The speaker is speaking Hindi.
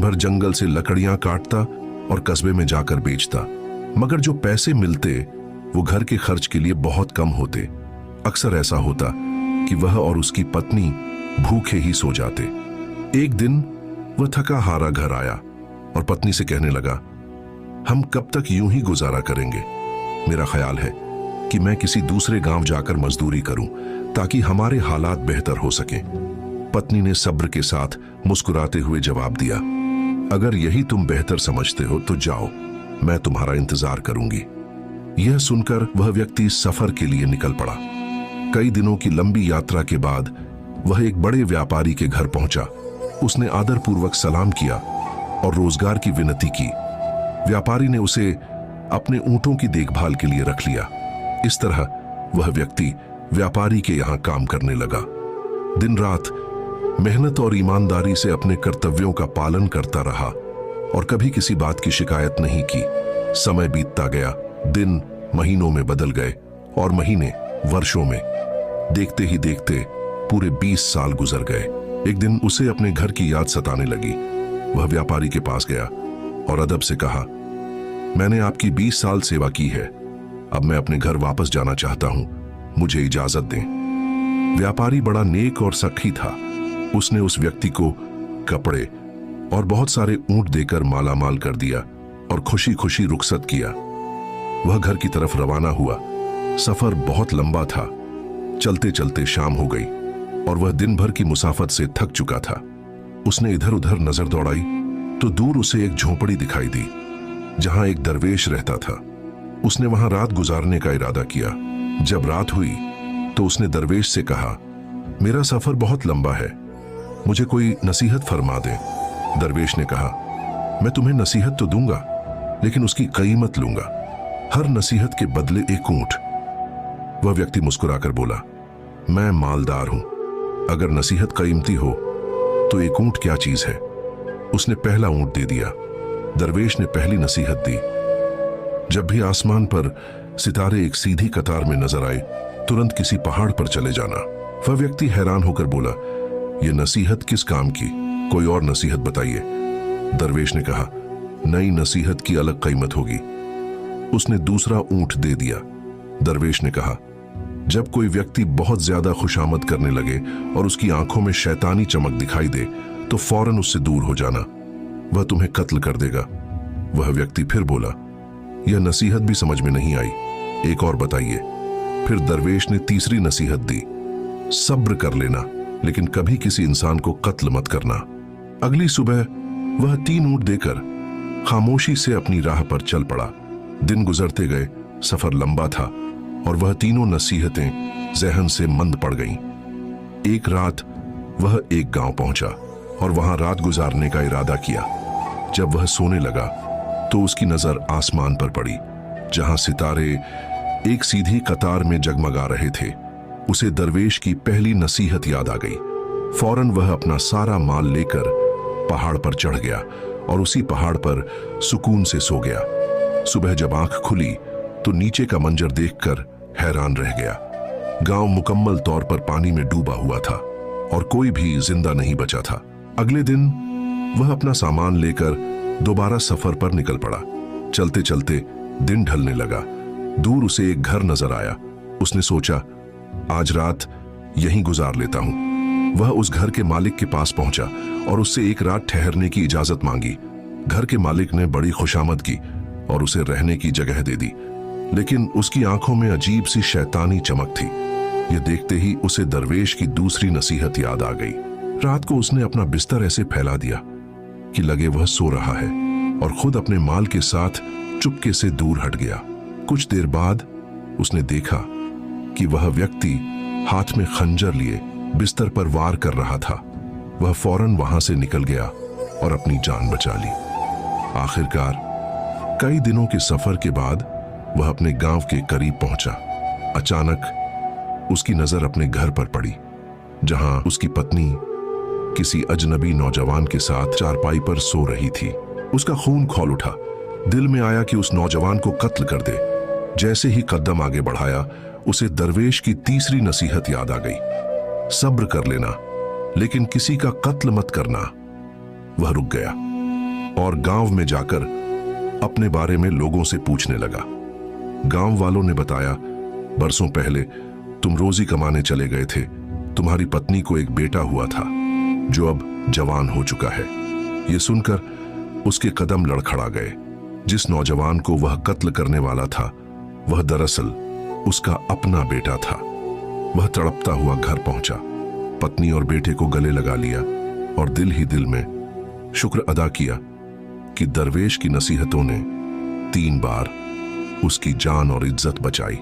भर जंगल से लकड़ियां काटता और कस्बे में जाकर बेचता, मगर जो पैसे मिलते वो घर के खर्च के लिए बहुत कम होते। अक्सर ऐसा होता कि वह और उसकी पत्नी भूखे ही सो जाते। एक दिन वह थका हारा घर आया और पत्नी से कहने लगा, हम कब तक यूं ही गुजारा करेंगे? मेरा ख्याल है कि मैं किसी दूसरे गांव जाकर मजदूरी करूं ताकि हमारे हालात बेहतर हो सकें। पत्नी ने सब्र के साथ मुस्कुराते हुए जवाब दिया, अगर यही तुम बेहतर समझते हो तो जाओ, मैं तुम्हारा इंतजार करूंगी। यह सुनकर वह व्यक्ति सफर के लिए निकल पड़ा। कई दिनों की लंबी यात्रा के बाद वह एक बड़े व्यापारी के घर पहुंचा। उसने आदरपूर्वक सलाम किया और रोजगार की विनती की। व्यापारी ने उसे अपने ऊंटों की देखभाल के लिए रख लिया। इस तरह वह व्यक्ति व्यापारी के यहां काम करने लगा। दिन रात मेहनत और ईमानदारी से अपने कर्तव्यों का पालन करता रहा और कभी किसी बात की शिकायत नहीं की। समय बीतता गया, दिन महीनों में बदल गए और महीने वर्षों में। देखते ही देखते पूरे 20 साल गुजर गए। एक दिन उसे अपने घर की याद सताने लगी। वह व्यापारी के पास गया और अदब से कहा, मैंने आपकी 20 साल सेवा की है, अब मैं अपने घर वापस जाना चाहता हूं, मुझे इजाजत दें। व्यापारी बड़ा नेक और सखी था। उसने उस व्यक्ति को कपड़े और बहुत सारे ऊंट देकर मालामाल कर दिया और खुशी खुशी रुखसत किया। वह घर की तरफ रवाना हुआ। सफर बहुत लंबा था। चलते चलते शाम हो गई और वह दिन भर की मुसाफत से थक चुका था। उसने इधर उधर नजर दौड़ाई तो दूर उसे एक झोंपड़ी दिखाई दी जहां एक दरवेश रहता था। उसने वहां रात गुजारने का इरादा किया। जब रात हुई तो उसने दरवेश से कहा, मेरा सफर बहुत लंबा है, मुझे कोई नसीहत फरमा दे। दरवेश ने कहा, मैं तुम्हें नसीहत तो दूंगा, लेकिन उसकी कीमत लूंगा, हर नसीहत के बदले एक ऊंट। वह व्यक्ति मुस्कुराकर बोला, मैं मालदार हूं, अगर नसीहत कीमती हो तो एक ऊंट क्या चीज है। उसने पहला ऊंट दे दिया। दरवेश ने पहली नसीहत दी, जब भी आसमान पर सितारे एक सीधी कतार में नजर आए तुरंत किसी पहाड़ पर चले जाना। वह व्यक्ति हैरान होकर बोला, यह नसीहत किस काम की, कोई और नसीहत बताइए। दरवेश ने कहा, नई नसीहत की अलग कीमत होगी। उसने दूसरा ऊंट दे दिया। दरवेश ने कहा, जब कोई व्यक्ति बहुत ज्यादा खुशामद करने लगे और उसकी आंखों में शैतानी चमक दिखाई दे तो फौरन उससे दूर हो जाना, वह तुम्हें कत्ल कर देगा। वह व्यक्ति फिर बोला, यह नसीहत भी समझ में नहीं आई, एक और बताइए। फिर दरवेश ने तीसरी नसीहत दी, सब्र कर लेना, लेकिन कभी किसी इंसान को कत्ल मत करना। अगली सुबह वह 3 ऊंट देकर खामोशी से अपनी राह पर चल पड़ा। दिन गुजरते गए, सफर लंबा था और वह तीनों नसीहतें जहन से मंद पड़ गईं। एक रात वह एक गांव पहुंचा और वहां रात गुजारने का इरादा किया। जब वह सोने लगा तो उसकी नजर आसमान पर पड़ी जहां सितारे एक सीधी कतार में जगमगा रहे थे। उसे दरवेश की पहली नसीहत याद आ गई। फौरन वह अपना सारा माल लेकर पहाड़ पर चढ़ गया और उसी पहाड़ पर सुकून से सो गया। सुबह जब आंख खुली तो नीचे का मंजर देखकर हैरान रह गया। गांव मुकम्मल तौर पर पानी में डूबा हुआ था और कोई भी जिंदा नहीं बचा था। अगले दिन वह अपना सामान लेकर दोबारा सफर पर निकल पड़ा। चलते चलते दिन ढलने लगा। दूर उसे एक घर नजर आया। उसने सोचा, आज रात यहीं गुजार लेता हूं। वह उस घर के मालिक के पास पहुंचा और उससे एक रात ठहरने की इजाजत मांगी। घर के मालिक ने बड़ी खुशामद की और उसे रहने की जगह दे दी, लेकिन उसकी आंखों में अजीब सी शैतानी चमक थी। यह देखते ही उसे दरवेश की दूसरी नसीहत याद आ गई। रात को उसने अपना बिस्तर ऐसे फैला दिया कि लगे वह सो रहा है और खुद अपने माल के साथ चुपके से दूर हट गया। कुछ देर बाद उसने देखा कि वह व्यक्ति हाथ में खंजर लिए बिस्तर पर वार कर रहा था। वह फौरन वहां से निकल गया और अपनी जान बचा ली। आखिरकार कई दिनों के सफर के बाद वह अपने गांव के करीब पहुंचा। अचानक उसकी नजर अपने घर पर पड़ी जहां उसकी पत्नी किसी अजनबी नौजवान के साथ चारपाई पर सो रही थी। उसका खून खौल उठा। दिल में आया कि उस नौजवान को कत्ल कर दे। जैसे ही कदम आगे बढ़ाया उसे दरवेश की तीसरी नसीहत याद आ गई, सब्र कर लेना, लेकिन किसी का कत्ल मत करना। वह रुक गया। और गांव में जाकर अपने बारे में लोगों से पूछने लगा। गांव वालों ने बताया, बरसों पहले तुम रोजी कमाने चले गए थे। तुम्हारी पत्नी को एक बेटा हुआ था जो अब जवान हो चुका है। ये सुनकर उसके कदम लड़खड़ा गए। जिस नौजवान को वह कत्ल करने वाला था वह दरअसल उसका अपना बेटा था। वह तड़पता हुआ घर पहुंचा, पत्नी और बेटे को गले लगा लिया और दिल ही दिल में शुक्र अदा किया कि दरवेश की नसीहतों ने 3 बार उसकी जान और इज्जत बचाई।